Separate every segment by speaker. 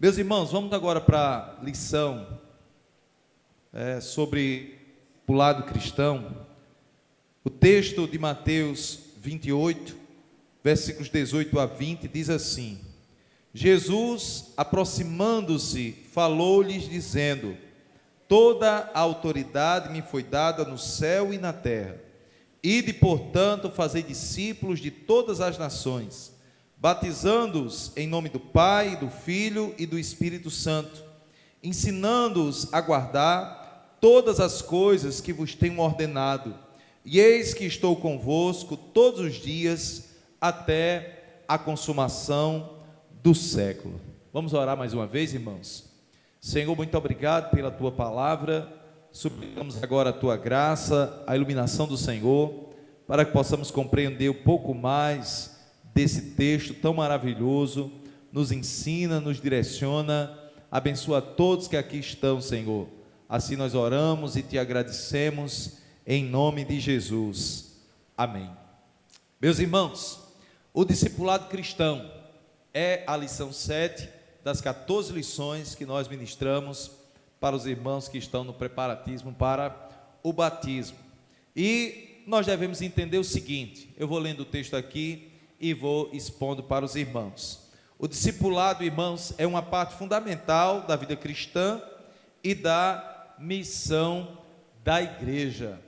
Speaker 1: Meus irmãos, vamos agora para a lição sobre o lado cristão. O texto de Mateus 28, versículos 18 a 20, diz assim: Jesus, aproximando-se, falou-lhes, dizendo: Toda a autoridade me foi dada no céu e na terra. Ide, portanto, fazei discípulos de todas as nações, batizando-os em nome do Pai, do Filho e do Espírito Santo, ensinando-os a guardar todas as coisas que vos tenho ordenado. E eis que estou convosco todos os dias, até a consumação do século. Vamos orar mais uma vez, irmãos? Senhor, muito obrigado pela tua palavra. Suplicamos agora a tua graça, a iluminação do Senhor, para que possamos compreender um pouco mais desse texto tão maravilhoso. Nos ensina, nos direciona, abençoa todos que aqui estão, Senhor. Assim nós oramos e te agradecemos, em nome de Jesus. Amém. Meus irmãos, o discipulado cristão é a lição 7 das 14 lições que nós ministramos para os irmãos que estão no preparatismo para o batismo. E nós devemos entender o seguinte: eu vou lendo o texto aqui e vou expondo para os irmãos. O discipulado, irmãos, é uma parte fundamental da vida cristã e da missão da igreja.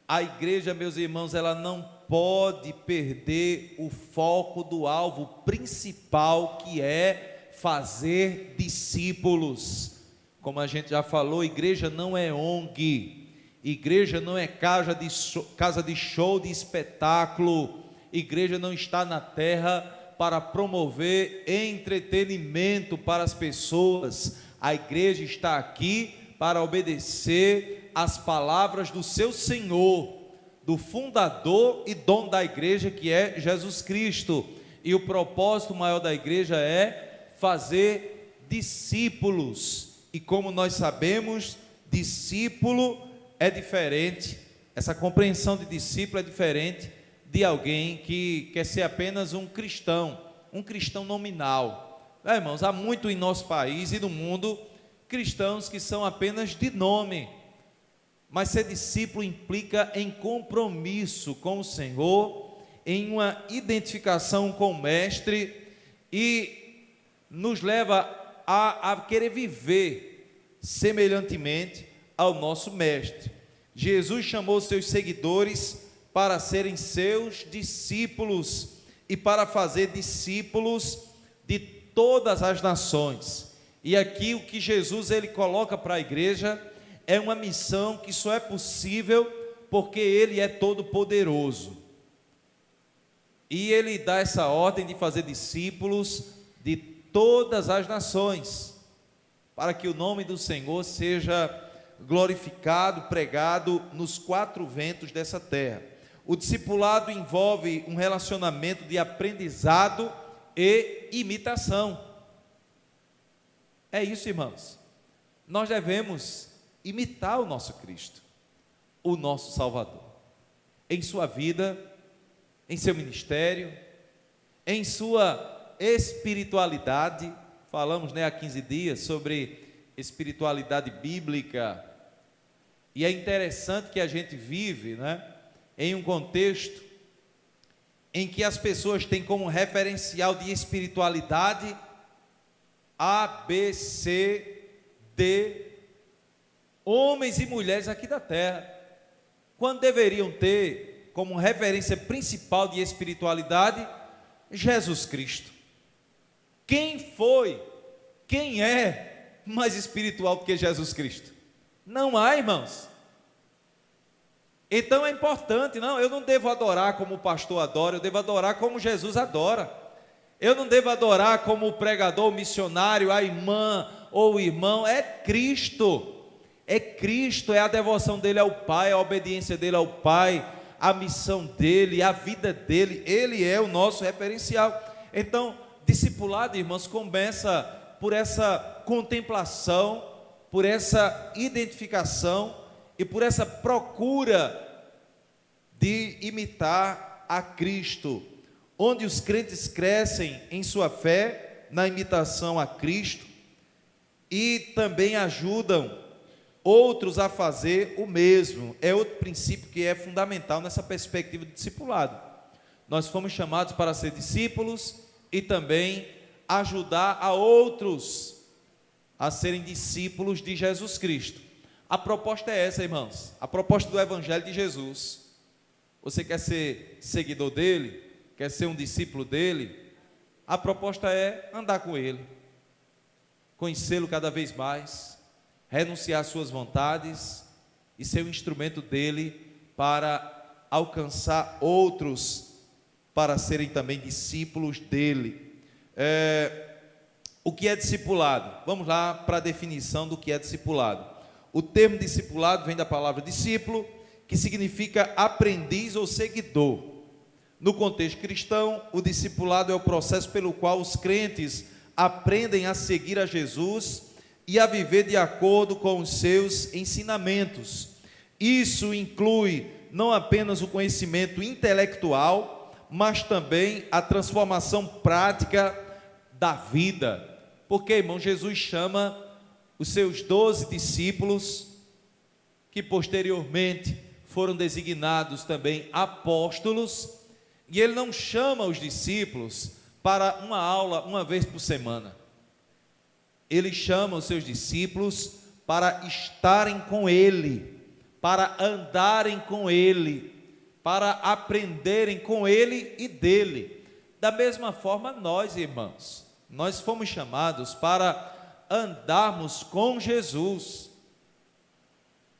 Speaker 1: A igreja, meus irmãos, ela não pode perder o foco do alvo principal, que é fazer discípulos. Como a gente já falou, igreja não é ONG, igreja não é casa de show, de espetáculo. Igreja não está na terra para promover entretenimento para as pessoas. A igreja está aqui para obedecer às palavras do seu Senhor, do fundador e dono da igreja, que é Jesus Cristo. E o propósito maior da igreja é fazer discípulos. E como nós sabemos, discípulo é diferente, essa compreensão de discípulo é diferente de alguém que quer ser apenas um cristão nominal. Irmãos, há muito em nosso país e no mundo cristãos que são apenas de nome, mas ser discípulo implica em compromisso com o Senhor, em uma identificação com o Mestre, e nos leva a querer viver semelhantemente ao nosso Mestre. Jesus chamou seus seguidores para serem seus discípulos e para fazer discípulos de todas as nações. E aqui o que Jesus ele coloca para a igreja é uma missão que só é possível porque ele é todo poderoso. E ele dá essa ordem de fazer discípulos de todas as nações, para que o nome do Senhor seja glorificado, pregado nos 4 ventos dessa terra. O discipulado envolve um relacionamento de aprendizado e imitação. É isso, irmãos. Nós devemos imitar o nosso Cristo, o nosso Salvador, em sua vida, em seu ministério, em sua espiritualidade. Falamos, há 15 dias sobre espiritualidade bíblica, e é interessante que a gente vive, em um contexto em que as pessoas têm como referencial de espiritualidade A, B, C, D, homens e mulheres aqui da terra, quando deveriam ter como referência principal de espiritualidade Jesus Cristo. Quem é mais espiritual do que Jesus Cristo? Não há, irmãos. Então é importante, eu não devo adorar como o pastor adora, eu devo adorar como Jesus adora. Eu não devo adorar como o pregador, o missionário, a irmã ou o irmão. É Cristo, é a devoção dele ao Pai, a obediência dele ao Pai, a missão dele, a vida dele. Ele é o nosso referencial. Então, discipulado, irmãos, começa por essa contemplação, por essa identificação e por essa procura de imitar a Cristo, onde os crentes crescem em sua fé, na imitação a Cristo, e também ajudam outros a fazer o mesmo. É outro princípio que é fundamental nessa perspectiva de discipulado. Nós fomos chamados para ser discípulos e também ajudar a outros a serem discípulos de Jesus Cristo. A proposta é essa, irmãos, a proposta do Evangelho de Jesus. Você quer ser seguidor dele? Quer ser um discípulo dele? A proposta é andar com ele, conhecê-lo cada vez mais, renunciar às suas vontades e ser um instrumento dele para alcançar outros, para serem também discípulos dele. O que é discipulado? Vamos lá para a definição do que é discipulado. O termo discipulado vem da palavra discípulo, que significa aprendiz ou seguidor. No contexto cristão, o discipulado é o processo pelo qual os crentes aprendem a seguir a Jesus e a viver de acordo com os seus ensinamentos. Isso inclui não apenas o conhecimento intelectual, mas também a transformação prática da vida. Porque, irmão, Jesus chama os seus 12 discípulos, que posteriormente foram designados também apóstolos, e ele não chama os discípulos para uma aula uma vez por semana. Ele chama os seus discípulos para estarem com ele, para andarem com ele, para aprenderem com ele e dele. Da mesma forma, nós, irmãos, nós fomos chamados para andarmos com Jesus.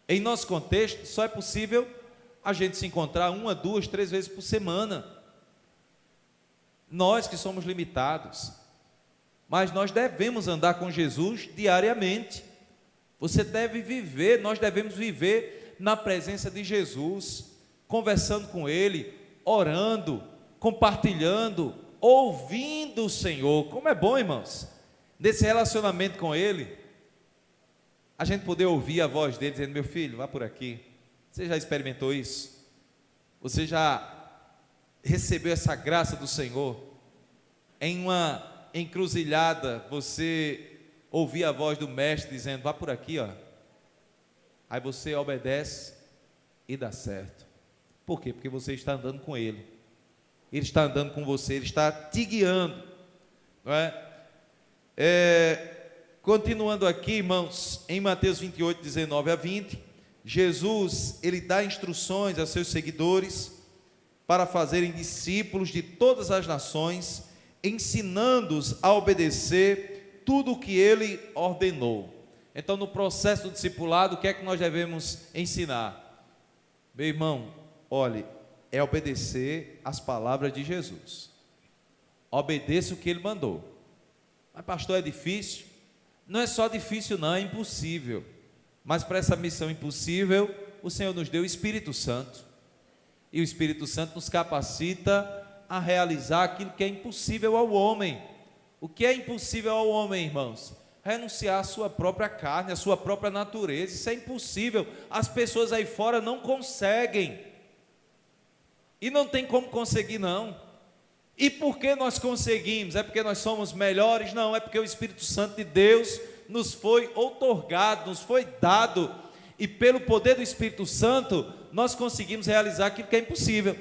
Speaker 1: Em nosso contexto, só é possível a gente se encontrar 1, 2, 3 vezes por semana. Nós que somos limitados, mas nós devemos andar com Jesus diariamente. Você deve viver, nós devemos viver na presença de Jesus, conversando com Ele, orando, compartilhando, ouvindo o Senhor. Como é bom, irmãos, nesse relacionamento com Ele, a gente poder ouvir a voz dele dizendo: meu filho, vá por aqui. Você já experimentou isso? Você já recebeu essa graça do Senhor? Em uma encruzilhada, você ouvir a voz do mestre dizendo: vá por aqui, ó. Aí você obedece e dá certo. Por quê? Porque você está andando com Ele. Ele está andando com você, Ele está te guiando, não é? Continuando aqui, irmãos, em Mateus 28, 19 a 20, Jesus, Ele dá instruções a seus seguidores para fazerem discípulos de todas as nações, ensinando-os a obedecer tudo o que Ele ordenou. Então, no processo do discipulado, o que é que nós devemos ensinar? Meu irmão, olhe, é obedecer as palavras de Jesus. Obedeça o que Ele mandou. Mas, pastor, é difícil? Não é só difícil, não, é impossível. Mas para essa missão impossível, o Senhor nos deu o Espírito Santo. E o Espírito Santo nos capacita a realizar aquilo que é impossível ao homem. O que é impossível ao homem, irmãos? Renunciar à sua própria carne, à sua própria natureza. Isso é impossível. As pessoas aí fora não conseguem. E não tem como conseguir, não. E por que nós conseguimos? É porque nós somos melhores? Não, é porque o Espírito Santo de Deus nos foi outorgado, nos foi dado, e pelo poder do Espírito Santo, nós conseguimos realizar aquilo que é impossível.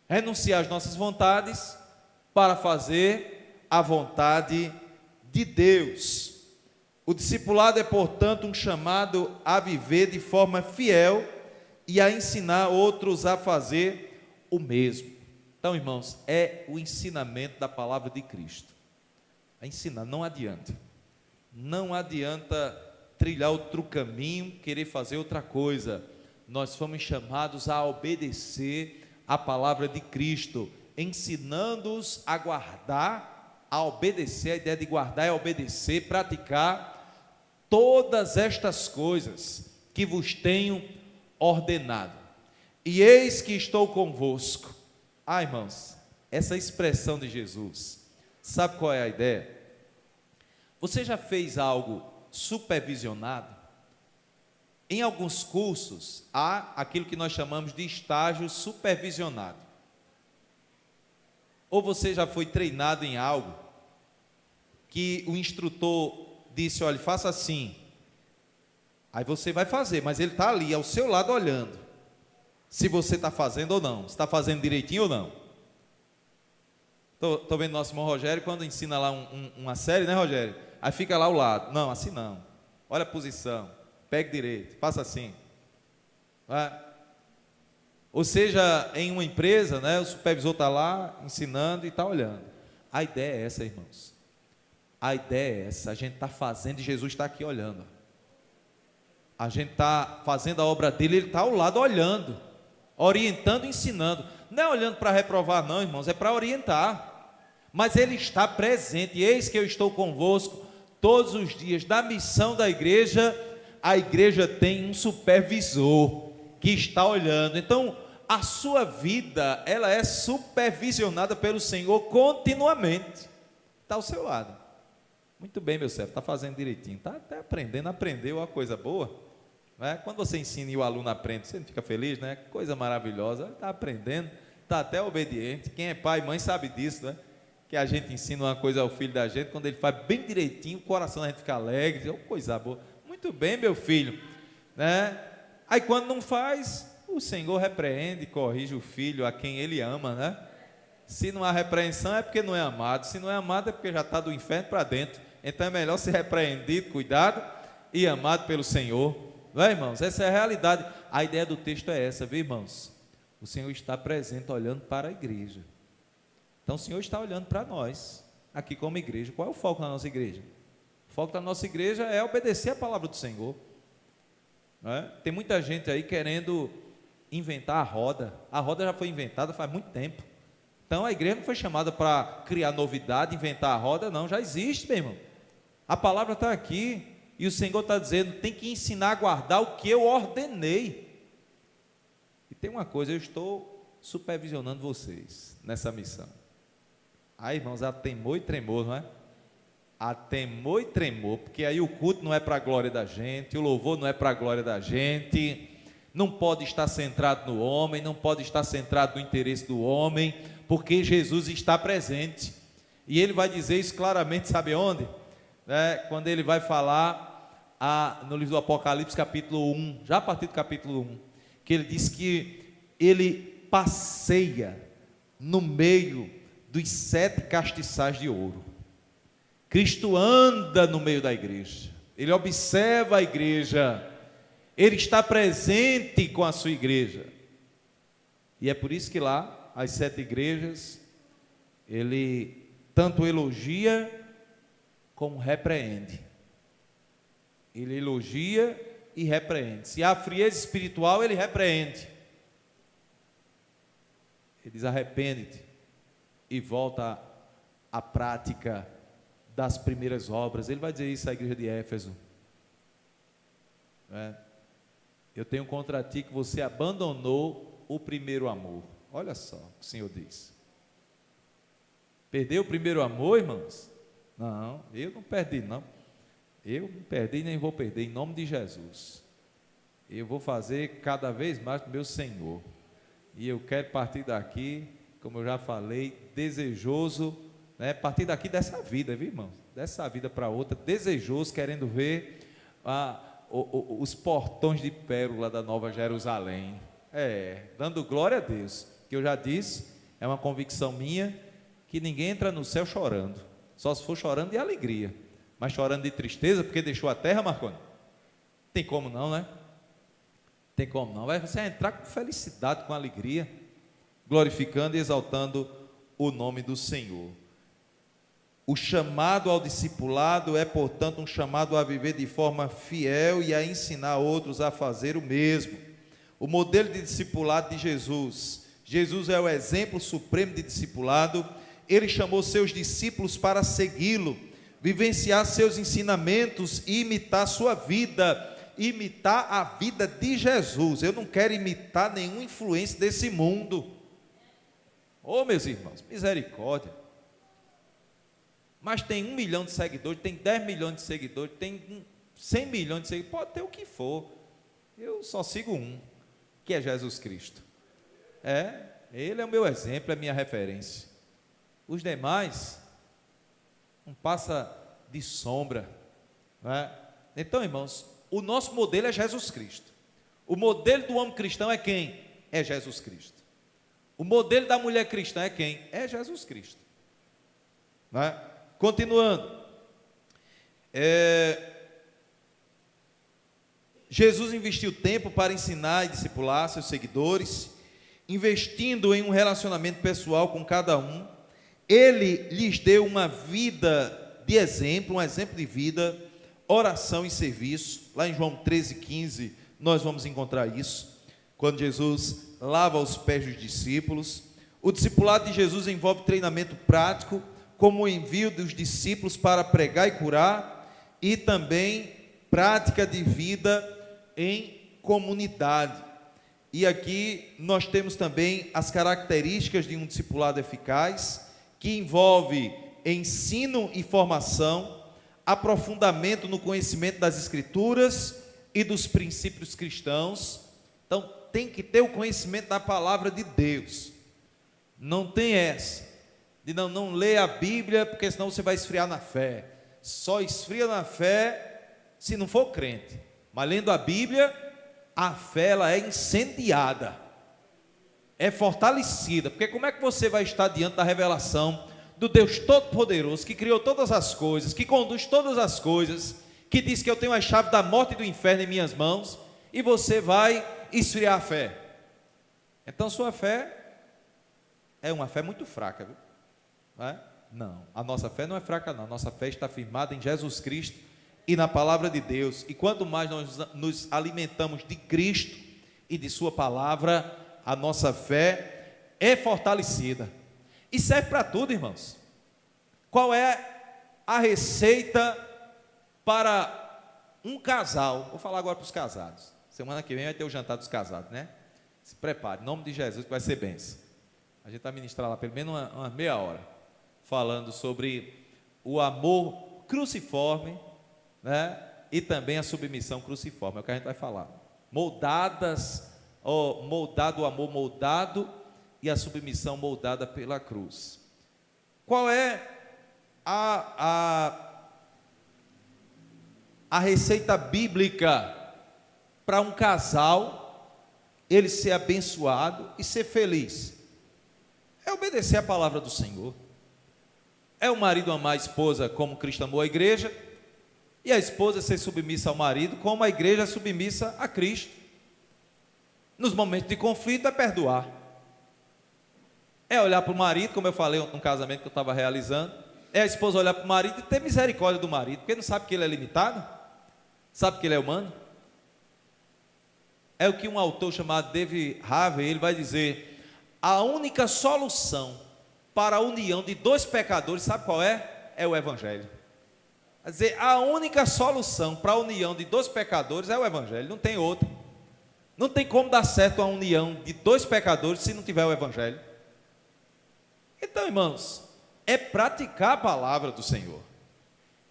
Speaker 1: Renunciar às nossas vontades para fazer a vontade de Deus. O discipulado é, portanto, um chamado a viver de forma fiel e a ensinar outros a fazer o mesmo. Então, irmãos, é o ensinamento da palavra de Cristo. A ensinar, não adianta. Não adianta trilhar outro caminho, querer fazer outra coisa. Nós fomos chamados a obedecer a palavra de Cristo, ensinando-os a guardar, a obedecer. A ideia de guardar é obedecer, praticar todas estas coisas que vos tenho ordenado. E eis que estou convosco. Irmãos, essa expressão de Jesus, sabe qual é a ideia? Você já fez algo supervisionado? Em alguns cursos, há aquilo que nós chamamos de estágio supervisionado. Ou você já foi treinado em algo que o instrutor disse: olha, faça assim. Aí você vai fazer, mas ele está ali ao seu lado olhando se você está fazendo ou não, se está fazendo direitinho ou não. Estou vendo nosso irmão Rogério, quando ensina lá uma série, né, Rogério? Aí fica lá ao lado: não, assim não, olha a posição, pegue direito, faça assim. Vai. Ou seja, em uma empresa, né, o supervisor está lá ensinando e está olhando. A ideia é essa, irmãos. A ideia é essa, a gente está fazendo e Jesus está aqui olhando. A gente está fazendo a obra dele, ele está ao lado olhando, orientando, ensinando. Não é olhando para reprovar não, irmãos, é para orientar. Mas ele está presente, e eis que eu estou convosco todos os dias. Da missão da igreja, a igreja tem um supervisor que está olhando. Então, a sua vida, ela é supervisionada pelo Senhor continuamente. Está ao seu lado. Muito bem, meu servo, está fazendo direitinho, está até aprendendo, aprendeu uma coisa boa. Né? Quando você ensina e o aluno aprende, você não fica feliz, né? Coisa maravilhosa, está aprendendo, está até obediente. Quem é pai e mãe sabe disso, né? Que a gente ensina uma coisa ao filho da gente, quando ele faz bem direitinho, o coração da gente fica alegre, diz: oh, coisa boa, muito bem, meu filho, né? Aí quando não faz, o Senhor repreende, corrige o filho a quem ele ama, né? Se não há repreensão é porque não é amado, se não é amado é porque já está do inferno para dentro. Então é melhor ser repreendido, cuidado e amado pelo Senhor. Não é, irmãos? Essa é a realidade. A ideia do texto é essa, viu, irmãos? O Senhor está presente olhando para a igreja. Então o Senhor está olhando para nós, aqui como igreja. Qual é o foco da nossa igreja? O foco da nossa igreja é obedecer a palavra do Senhor. Não é? Tem muita gente aí querendo inventar a roda. A roda já foi inventada faz muito tempo. Então a igreja não foi chamada para criar novidade, inventar a roda, não, já existe, meu irmão. A palavra está aqui, e o Senhor está dizendo: tem que ensinar a guardar o que eu ordenei. E tem uma coisa, eu estou supervisionando vocês nessa missão. Aí, irmãos, há temor e tremor, não é? Há temor e tremor, porque aí o culto não é para a glória da gente, o louvor não é para a glória da gente, não pode estar centrado no homem, não pode estar centrado no interesse do homem, porque Jesus está presente, e ele vai dizer isso claramente, sabe onde? Quando ele vai falar no livro do Apocalipse, capítulo 1, já a partir do capítulo 1, que ele diz que ele passeia no meio dos 7 castiçais de ouro. Cristo anda no meio da igreja, ele observa a igreja, ele está presente com a sua igreja, e é por isso que lá, as 7 igrejas, ele tanto elogia como repreende. Ele elogia e repreende. Se há frieza espiritual, ele repreende. Ele diz: arrepende-te e volta à prática das primeiras obras. Ele vai dizer isso à igreja de Éfeso. Eu tenho contra ti que você abandonou o primeiro amor. Olha só o que o Senhor diz. Perdeu o primeiro amor, irmãos? Não, eu não perdi não. Eu não perdi nem vou perder, em nome de Jesus. Eu vou fazer cada vez mais para o meu Senhor. E eu quero partir daqui, como eu já falei, desejoso, né? Partir daqui dessa vida, viu, irmãos? Dessa vida para outra, desejoso, querendo ver os portões de pérola da Nova Jerusalém. Dando glória a Deus, que eu já disse, é uma convicção minha, que ninguém entra no céu chorando, só se for chorando de alegria, mas chorando de tristeza, porque deixou a terra, Marconi, tem como não, né? Tem como não, vai você entrar com felicidade, com alegria, glorificando e exaltando o nome do Senhor. O chamado ao discipulado é, portanto, um chamado a viver de forma fiel e a ensinar outros a fazer o mesmo. O modelo de discipulado de Jesus. Jesus é o exemplo supremo de discipulado. Ele chamou seus discípulos para segui-lo, vivenciar seus ensinamentos e imitar sua vida, imitar a vida de Jesus. Eu não quero imitar nenhuma influência desse mundo. Oh, meus irmãos, misericórdia. Mas tem 1 milhão de seguidores, tem 10 milhões de seguidores, tem 100 milhões de seguidores, pode ter o que for. Eu só sigo um, que é Jesus Cristo. Ele é o meu exemplo, é a minha referência. Os demais não passa de sombra, não é? Então, irmãos, o nosso modelo é Jesus Cristo. O modelo do homem cristão é quem? É Jesus Cristo. O modelo da mulher cristã é quem? É Jesus Cristo, não é? Continuando, Jesus investiu tempo para ensinar e discipular seus seguidores, investindo em um relacionamento pessoal com cada um. Ele lhes deu uma vida de exemplo, um exemplo de vida, oração e serviço. Lá em João 13,15, nós vamos encontrar isso, quando Jesus lava os pés dos discípulos. O discipulado de Jesus envolve treinamento prático, como o envio dos discípulos para pregar e curar, e também prática de vida em comunidade. E aqui nós temos também as características de um discipulado eficaz, que envolve ensino e formação, aprofundamento no conhecimento das Escrituras e dos princípios cristãos. Então, tem que ter o conhecimento da palavra de Deus. Não tem essa de não ler a Bíblia, porque senão você vai esfriar na fé. Só esfria na fé se não for crente. Mas lendo a Bíblia, a fé ela é incendiada, é fortalecida. Porque como é que você vai estar diante da revelação do Deus Todo-Poderoso, que criou todas as coisas, que conduz todas as coisas, que diz que eu tenho a chave da morte e do inferno em minhas mãos, e você vai esfriar a fé? Então sua fé é uma fé muito fraca, viu? Não é? Não, a nossa fé não é fraca não, a nossa fé está firmada em Jesus Cristo e na palavra de Deus. E quanto mais nós nos alimentamos de Cristo e de sua palavra, a nossa fé é fortalecida. E serve para tudo, irmãos. Qual é a receita para um casal? Vou falar agora para os casados. Semana que vem vai ter o jantar dos casados, né? Se prepare, em nome de Jesus, que vai ser bênção. A gente vai ministrar lá pelo menos uma meia hora, falando sobre o amor cruciforme, né? E também a submissão cruciforme, é o que a gente vai falar. Moldado o amor moldado e a submissão moldada pela cruz. Qual é a receita bíblica para um casal ele ser abençoado e ser feliz? É obedecer a palavra do Senhor. É o marido amar a esposa como Cristo amou a igreja, e a esposa ser submissa ao marido como a igreja é submissa a Cristo. Nos momentos de conflito é perdoar, é olhar para o marido, como eu falei num casamento que eu estava realizando, é a esposa olhar para o marido e ter misericórdia do marido, porque não sabe que ele é limitado, sabe que ele é humano. É o que um autor chamado David Harvey, ele vai dizer: a única solução para a união de dois pecadores, sabe qual é? É o Evangelho. Quer dizer, a única solução para a união de dois pecadores é o Evangelho, não tem outra. Não tem como dar certo a união de dois pecadores se não tiver o Evangelho. Então, irmãos, é praticar a palavra do Senhor,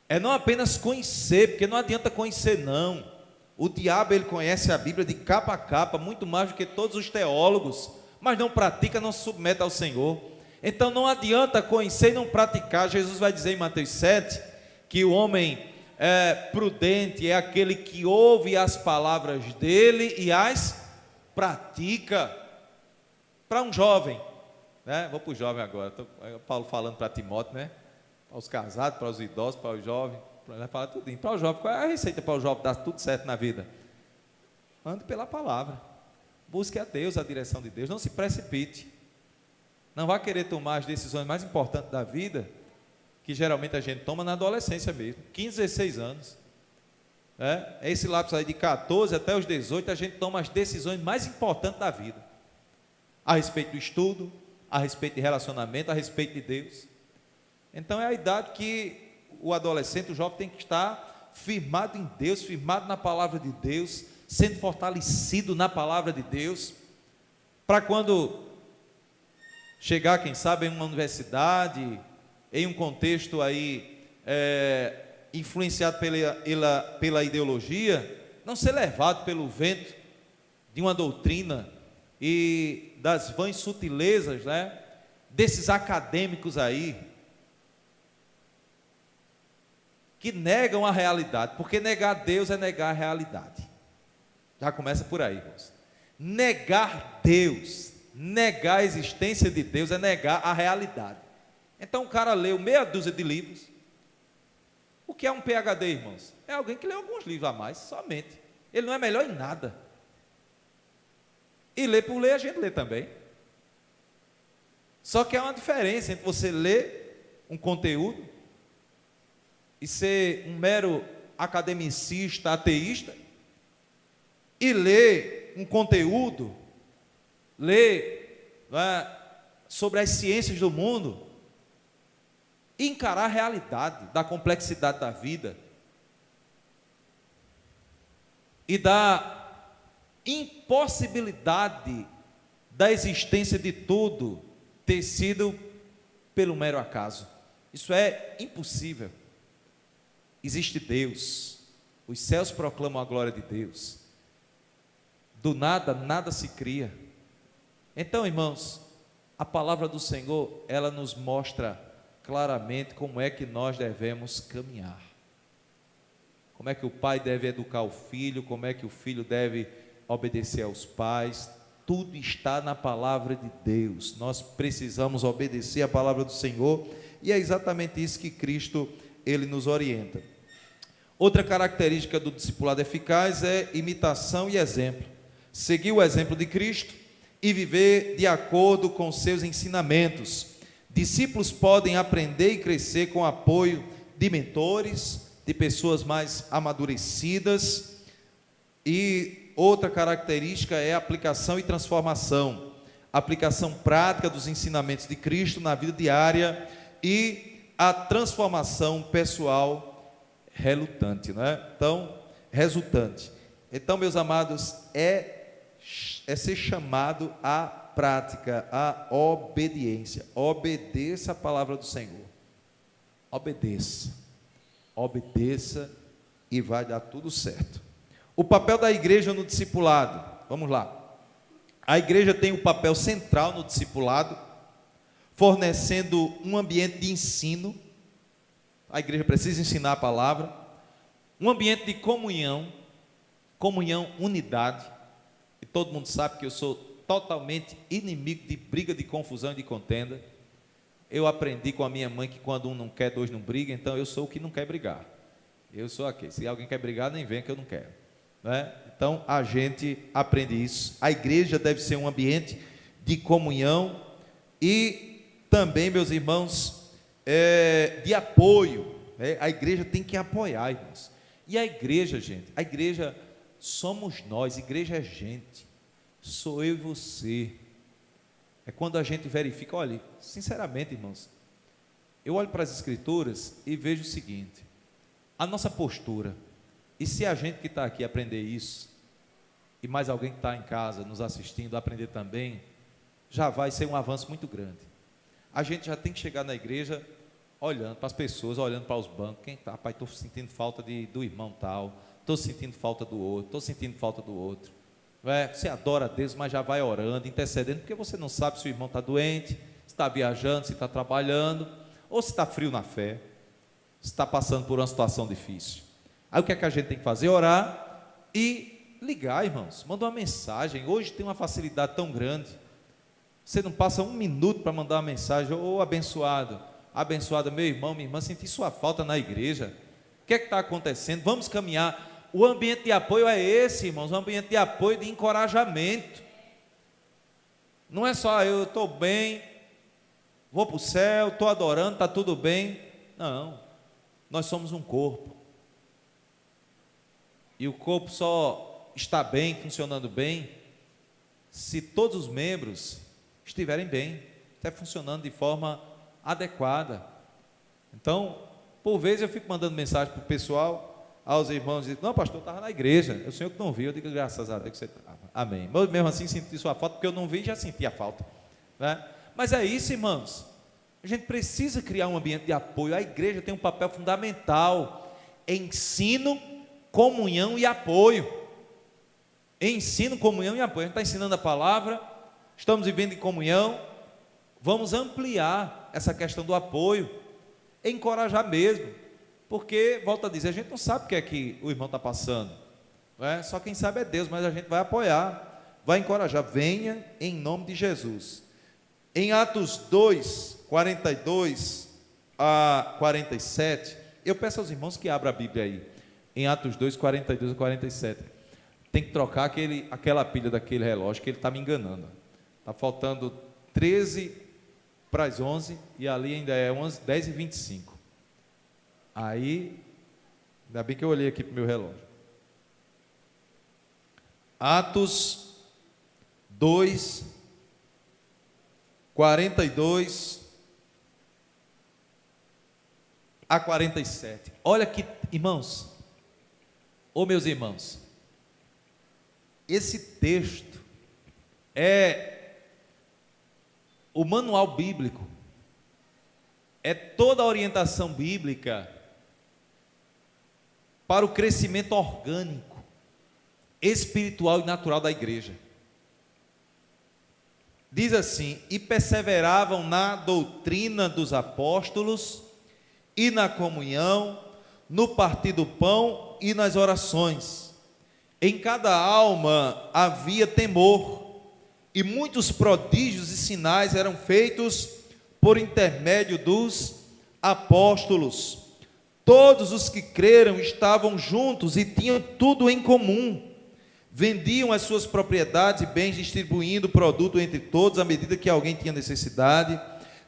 Speaker 1: é não apenas conhecer, porque não adianta conhecer não. O diabo ele conhece a Bíblia de capa a capa, muito mais do que todos os teólogos, mas não pratica, não se submete ao Senhor. Então não adianta conhecer e não praticar. Jesus vai dizer em Mateus 7, que o homem prudente é aquele que ouve as palavras dele e as pratica. Para um jovem, né? Vou para o jovem agora, Paulo falando para Timóteo, né? Para os casados, para os idosos, para os jovens, para falar tudinho. Para o jovem, qual é a receita para o jovem dar tudo certo na vida? Ande pela palavra, busque a Deus, a direção de Deus, não se precipite, não vá querer tomar as decisões mais importantes da vida, que geralmente a gente toma na adolescência mesmo, 15, 16 anos, é esse lapso aí de 14 até os 18, a gente toma as decisões mais importantes da vida, a respeito do estudo, a respeito de relacionamento, a respeito de Deus. Então é a idade que o adolescente, o jovem tem que estar firmado em Deus, firmado na palavra de Deus, sendo fortalecido na palavra de Deus, para quando chegar, quem sabe, em uma universidade, em um contexto aí influenciado pela ideologia, não ser levado pelo vento de uma doutrina e das vãs sutilezas, né, desses acadêmicos aí, que negam a realidade, porque negar Deus é negar a realidade. Já começa por aí, irmãos. Negar Deus, negar a existência de Deus é negar a realidade. Então o cara leu meia dúzia de livros. O que é um PhD, irmãos? É alguém que leu alguns livros a mais, somente. Ele não é melhor em nada. E ler por ler, a gente lê também. Só que há uma diferença entre você ler um conteúdo e ser um mero academicista, ateísta, e ler um conteúdo, ler sobre as ciências do mundo, e encarar a realidade da complexidade da vida e da impossibilidade da existência de tudo ter sido pelo mero acaso. Isso é impossível. Existe Deus, os céus proclamam a glória de Deus, do nada, nada se cria. Então, irmãos, a palavra do Senhor, ela nos mostra claramente como é que nós devemos caminhar, como é que o pai deve educar o filho, como é que o filho deve obedecer aos pais. Tudo está na palavra de Deus. Nós precisamos obedecer a palavra do Senhor, e é exatamente isso que Cristo, ele nos orienta. Outra característica do discipulado eficaz é imitação e exemplo. Seguir o exemplo de Cristo e viver de acordo com seus ensinamentos. Discípulos podem aprender e crescer com o apoio de mentores, de pessoas mais amadurecidas. E outra característica é a aplicação e transformação, aplicação prática dos ensinamentos de Cristo na vida diária e a transformação pessoal resultante. Então, meus amados, é ser chamado à prática, à obediência. Obedeça a palavra do Senhor. Obedeça e vai dar tudo certo. O papel da igreja no discipulado, vamos lá. A igreja tem um papel central no discipulado, fornecendo um ambiente de ensino. A igreja precisa ensinar a palavra, um ambiente de comunhão, unidade. E todo mundo sabe que eu sou totalmente inimigo de briga, de confusão e de contenda. Eu aprendi com a minha mãe que quando um não quer, dois não brigam. Então eu sou o que não quer brigar. Eu sou aquele. Se alguém quer brigar, nem vem, que eu não quero. Então a gente aprende isso. A igreja deve ser um ambiente de comunhão e também, meus irmãos, de apoio. A igreja tem que apoiar, irmãos. E a igreja, gente, a igreja somos nós, igreja é gente, sou eu e você. É quando a gente verifica, olha, sinceramente, irmãos, eu olho para as escrituras e vejo o seguinte: a nossa postura, e se a gente que está aqui aprender isso, e mais alguém que está em casa nos assistindo aprender também, já vai ser um avanço muito grande. A gente já tem que chegar na igreja olhando para as pessoas, olhando para os bancos. Quem está? Pai, estou sentindo falta do irmão tal, estou sentindo falta do outro, estou sentindo falta do outro. Você adora a Deus, mas já vai orando, intercedendo, porque você não sabe se o irmão está doente, se está viajando, se está trabalhando, ou se está frio na fé, se está passando por uma situação difícil. Aí o que é que a gente tem que fazer? Orar e ligar, irmãos. Manda uma mensagem. Hoje tem uma facilidade tão grande. Você não passa um minuto para mandar uma mensagem: ô abençoado, abençoada, meu irmão, minha irmã, senti sua falta na igreja. O que é que está acontecendo? Vamos caminhar. O ambiente de apoio é esse, irmãos, um ambiente de apoio, de encorajamento. Não é só eu estou bem, vou para o céu, estou adorando, está tudo bem. Não, nós somos um corpo. E o corpo só está bem, funcionando bem, se todos os membros estiverem bem, até funcionando de forma adequada. Então, por vezes eu fico mandando mensagem para o pessoal, aos irmãos, dizem: não, pastor, eu estava na igreja, o senhor que não viu. Eu digo: graças a Deus que você estava, amém. Mas mesmo assim senti sua falta, porque eu não vi e já senti a falta, Mas é isso, irmãos, a gente precisa criar um ambiente de apoio. A igreja tem um papel fundamental: ensino, comunhão e apoio. Ensino, comunhão e apoio. A gente está ensinando a palavra, estamos vivendo em comunhão, vamos ampliar essa questão do apoio, encorajar mesmo. Porque, volto a dizer, a gente não sabe o que é que o irmão está passando, não é? Só quem sabe é Deus, mas a gente vai apoiar, vai encorajar. Venha em nome de Jesus. Em Atos 2, 42 a 47, eu peço aos irmãos que abram a Bíblia aí, em Atos 2, 42 a 47, tem que trocar aquela pilha daquele relógio, que ele está me enganando, está faltando 13 para as 11, e ali ainda é 11, 10 e 25, aí, ainda bem que eu olhei aqui para o meu relógio, Atos 2, 42 a 47, olha que, irmãos, meus irmãos, esse texto é o manual bíblico, é toda a orientação bíblica para o crescimento orgânico, espiritual e natural da igreja. Diz assim: e perseveravam na doutrina dos apóstolos, e na comunhão, no partir do pão e nas orações. Em cada alma havia temor, e muitos prodígios e sinais eram feitos por intermédio dos apóstolos. Todos os que creram estavam juntos e tinham tudo em comum. Vendiam as suas propriedades e bens, distribuindo o produto entre todos, à medida que alguém tinha necessidade.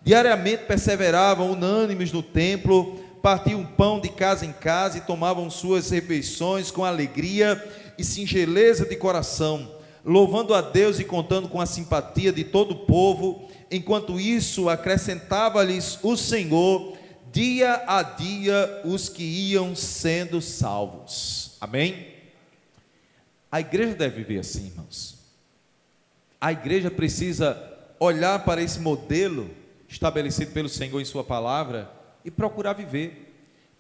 Speaker 1: Diariamente perseveravam unânimes no templo, partiam pão de casa em casa e tomavam suas refeições com alegria e singeleza de coração, louvando a Deus e contando com a simpatia de todo o povo. Enquanto isso, acrescentava-lhes o Senhor, dia a dia, os que iam sendo salvos. Amém? A igreja deve viver assim, irmãos. A igreja precisa olhar para esse modelo estabelecido pelo Senhor em sua palavra e procurar viver,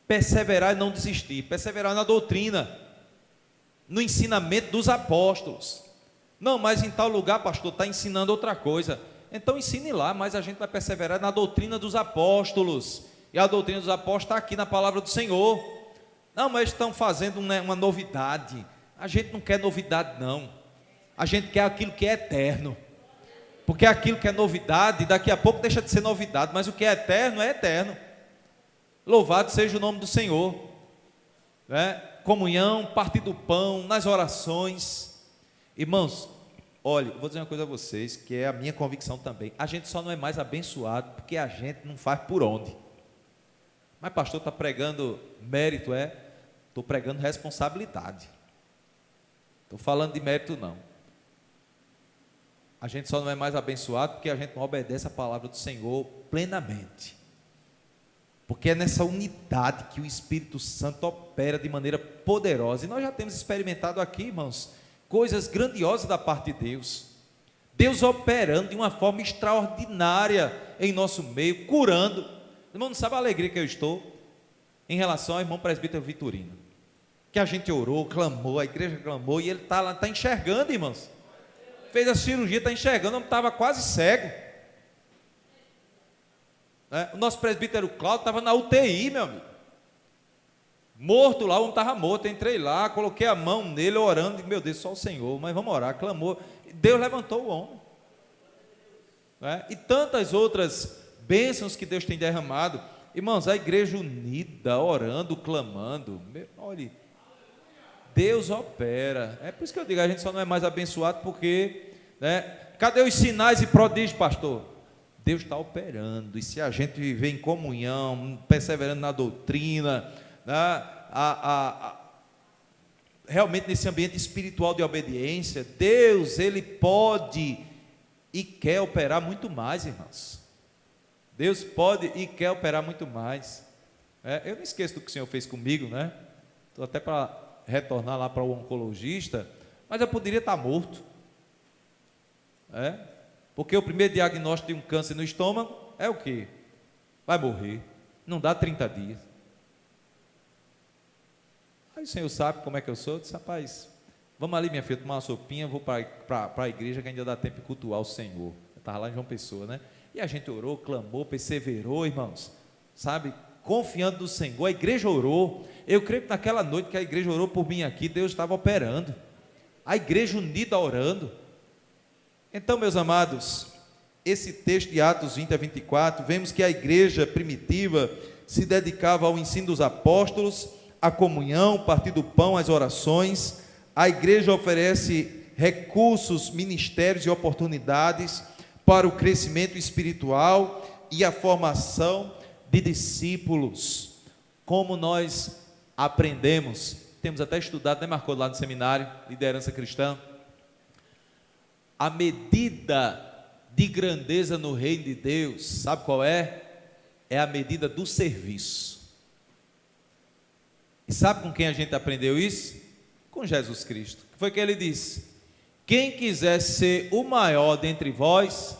Speaker 1: perseverar e não desistir, perseverar na doutrina, no ensinamento dos apóstolos. Não, mas em tal lugar, pastor, está ensinando outra coisa. Então ensine lá, mas a gente vai perseverar na doutrina dos apóstolos, e a doutrina dos apóstolos está aqui na palavra do Senhor. Não, mas estão fazendo uma novidade. A gente não quer novidade, não. A gente quer aquilo que é eterno, porque aquilo que é novidade, daqui a pouco deixa de ser novidade, mas o que é eterno é eterno. Louvado seja o nome do Senhor, né? Comunhão, partir do pão, nas orações. Irmãos, olha, vou dizer uma coisa a vocês, que é a minha convicção também. A gente só não é mais abençoado porque a gente não faz por onde. Mas pastor, está pregando mérito? Estou pregando responsabilidade. Estou falando de mérito não. A gente só não é mais abençoado porque a gente não obedece a palavra do Senhor plenamente. Porque é nessa unidade que o Espírito Santo opera de maneira poderosa. E nós já temos experimentado aqui, irmãos, coisas grandiosas da parte de Deus. Deus operando de uma forma extraordinária em nosso meio, curando. Irmão, não sabe a alegria que eu estou em relação ao irmão presbítero Vitorino, que a gente orou, clamou, a igreja clamou, e ele está lá, está enxergando, irmãos. Fez a cirurgia, está enxergando, estava quase cego. O nosso presbítero Cláudio estava na UTI, meu amigo. Morto lá, o homem estava morto. Entrei lá, coloquei a mão nele, orando, meu Deus, só o Senhor, mas vamos orar, clamou. Deus levantou o homem. E tantas outras bênçãos que Deus tem derramado. Irmãos, a igreja unida, orando, clamando. Olha, Deus opera. É por isso que eu digo, a gente só não é mais abençoado porque, cadê os sinais e prodígios, pastor? Deus está operando, e se a gente viver em comunhão, perseverando na doutrina, realmente nesse ambiente espiritual de obediência, Deus, Ele pode e quer operar muito mais, irmãos. Deus pode e quer operar muito mais. Eu não esqueço do que o Senhor fez comigo, estou até para retornar lá para o oncologista, mas eu poderia estar morto. Porque o primeiro diagnóstico de um câncer no estômago é o quê? Vai morrer, não dá 30 dias. Aí o Senhor sabe como é que eu sou. Eu disse, rapaz, vamos ali, minha filha, tomar uma sopinha, vou para a igreja que ainda dá tempo de cultuar o Senhor. Eu estava lá em João Pessoa, E a gente orou, clamou, perseverou, irmãos, sabe, confiando no Senhor. A igreja orou. Eu creio que naquela noite que a igreja orou por mim aqui, Deus estava operando. A igreja unida orando. Então, meus amados, esse texto de Atos 20 a 24, vemos que a igreja primitiva se dedicava ao ensino dos apóstolos, à comunhão, partir do pão, às orações. A igreja oferece recursos, ministérios e oportunidades para o crescimento espiritual e a formação de discípulos. Como nós aprendemos, temos até estudado, né, Marcou, lá no seminário, liderança cristã, a medida de grandeza no reino de Deus, sabe qual é? É a medida do serviço. E sabe com quem a gente aprendeu isso? Com Jesus Cristo. Que foi que ele disse: quem quiser ser o maior dentre vós,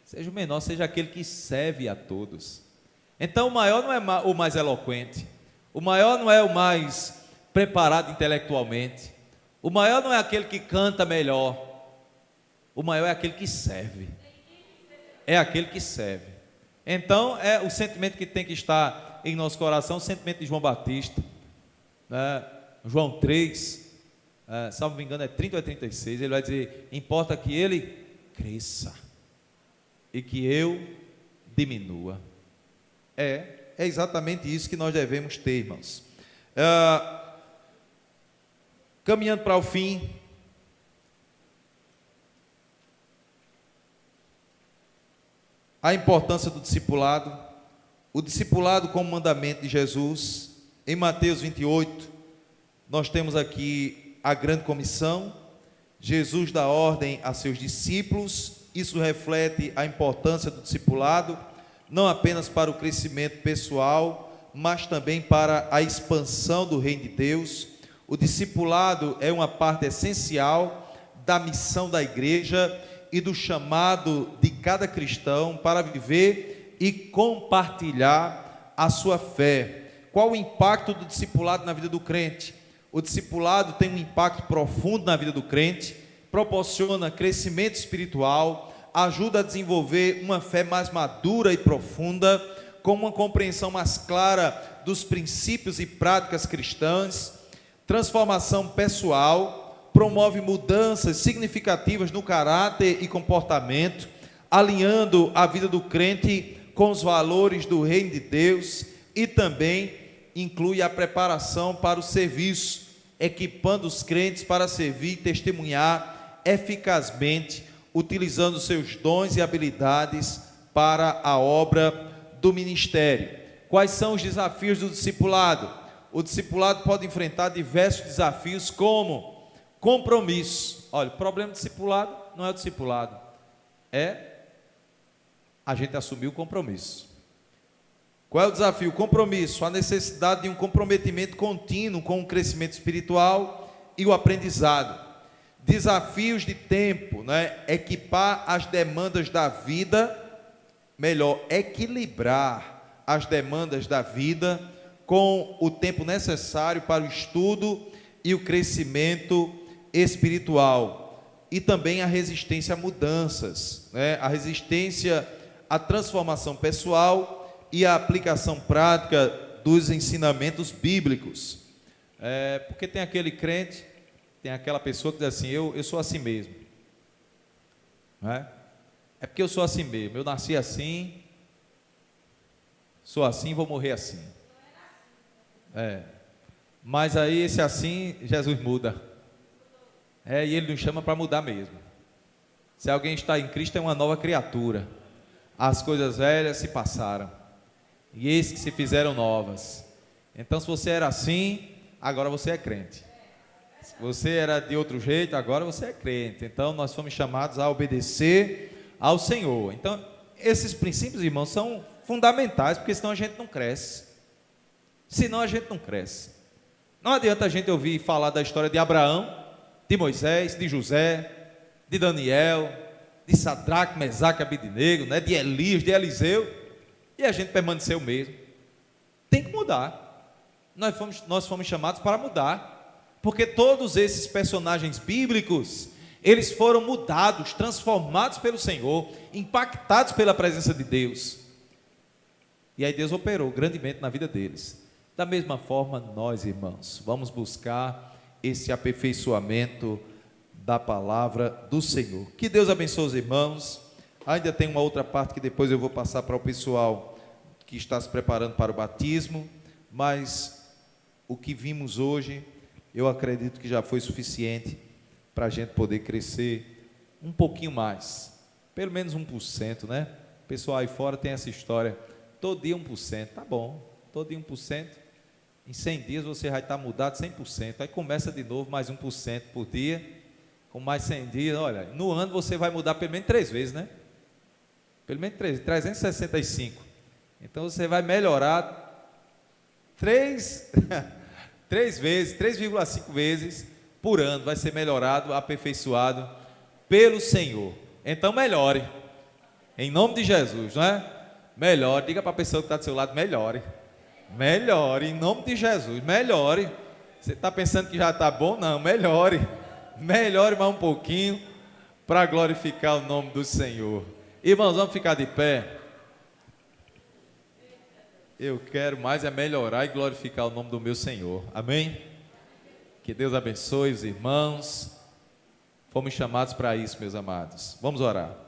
Speaker 1: seja o menor, seja aquele que serve a todos. Então o maior não é o mais eloquente, o maior não é o mais preparado intelectualmente, o maior não é aquele que canta melhor, o maior é aquele que serve. É aquele que serve. Então é o sentimento que tem que estar em nosso coração, o sentimento de João Batista, né? João 3, se não me engano é 30 ou é 36, ele vai dizer: importa que ele cresça e que eu diminua. É exatamente isso que nós devemos ter, irmãos. Caminhando para o fim, a importância do discipulado. O discipulado como mandamento de Jesus. Em Mateus 28, nós temos aqui a grande comissão. Jesus dá ordem a seus discípulos. Isso reflete a importância do discipulado, não apenas para o crescimento pessoal, mas também para a expansão do reino de Deus. O discipulado é uma parte essencial da missão da igreja e do chamado de cada cristão para viver e compartilhar a sua fé. Qual o impacto do discipulado na vida do crente? O discipulado tem um impacto profundo na vida do crente, proporciona crescimento espiritual, ajuda a desenvolver uma fé mais madura e profunda, com uma compreensão mais clara dos princípios e práticas cristãs, transformação pessoal, promove mudanças significativas no caráter e comportamento, alinhando a vida do crente com os valores do reino de Deus, e também inclui a preparação para o serviço, equipando os crentes para servir e testemunhar eficazmente, utilizando seus dons e habilidades para a obra do ministério. Quais são os desafios do discipulado? O discipulado pode enfrentar diversos desafios, como compromisso. Olha, o problema do discipulado não é o discipulado, é a gente assumir o compromisso. Qual é o desafio? O compromisso, a necessidade de um comprometimento contínuo com o crescimento espiritual e o aprendizado. Desafios de tempo, né? Equipar as demandas da vida, melhor, equilibrar as demandas da vida com o tempo necessário para o estudo e o crescimento espiritual. E também a resistência a mudanças, né? A resistência à transformação pessoal e a aplicação prática dos ensinamentos bíblicos. Porque tem aquele crente, tem aquela pessoa que diz assim: eu sou assim mesmo, não é? É porque eu sou assim mesmo, eu nasci assim, sou assim, vou morrer assim. Mas aí esse assim, Jesus muda. E ele nos chama para mudar mesmo. Se alguém está em Cristo, é uma nova criatura. As coisas velhas se passaram, e eis que se fizeram novas. Então, se você era assim, agora você é crente. Se você era de outro jeito, agora você é crente. Então, nós fomos chamados a obedecer ao Senhor. Então, esses princípios, irmãos, são fundamentais, porque senão a gente não cresce. Senão a gente não cresce. Não adianta a gente ouvir falar da história de Abraão, de Moisés, de José, de Daniel, de Sadraque, Mesaque, Abednego, né, de Elias, de Eliseu, e a gente permanecer o mesmo. Tem que mudar. Nós fomos chamados para mudar, porque todos esses personagens bíblicos, eles foram mudados, transformados pelo Senhor, impactados pela presença de Deus. E aí Deus operou grandemente na vida deles. Da mesma forma, nós, irmãos, vamos buscar esse aperfeiçoamento da palavra do Senhor. Que Deus abençoe os irmãos. Ainda tem uma outra parte que depois eu vou passar para o pessoal que está se preparando para o batismo, mas o que vimos hoje, eu acredito que já foi suficiente para a gente poder crescer um pouquinho mais, pelo menos 1%, né? O pessoal aí fora tem essa história, todo dia 1%, tá bom, todo dia 1%, em 100 dias você vai estar mudado 100%, aí começa de novo mais 1% por dia, com mais 100 dias, olha, no ano você vai mudar pelo menos 3 vezes, né? Pelo menos 365, então você vai melhorar 3 vezes, 3,5 vezes por ano, vai ser melhorado, aperfeiçoado pelo Senhor. Então melhore, em nome de Jesus, não é? Melhore, diga para a pessoa que está do seu lado, melhore, melhore, em nome de Jesus, melhore. Você está pensando que já está bom? Não, melhore, melhore mais um pouquinho, para glorificar o nome do Senhor. Irmãos, vamos ficar de pé. Eu quero mais é melhorar e glorificar o nome do meu Senhor, amém? Que Deus abençoe os irmãos, fomos chamados para isso, meus amados. Vamos orar.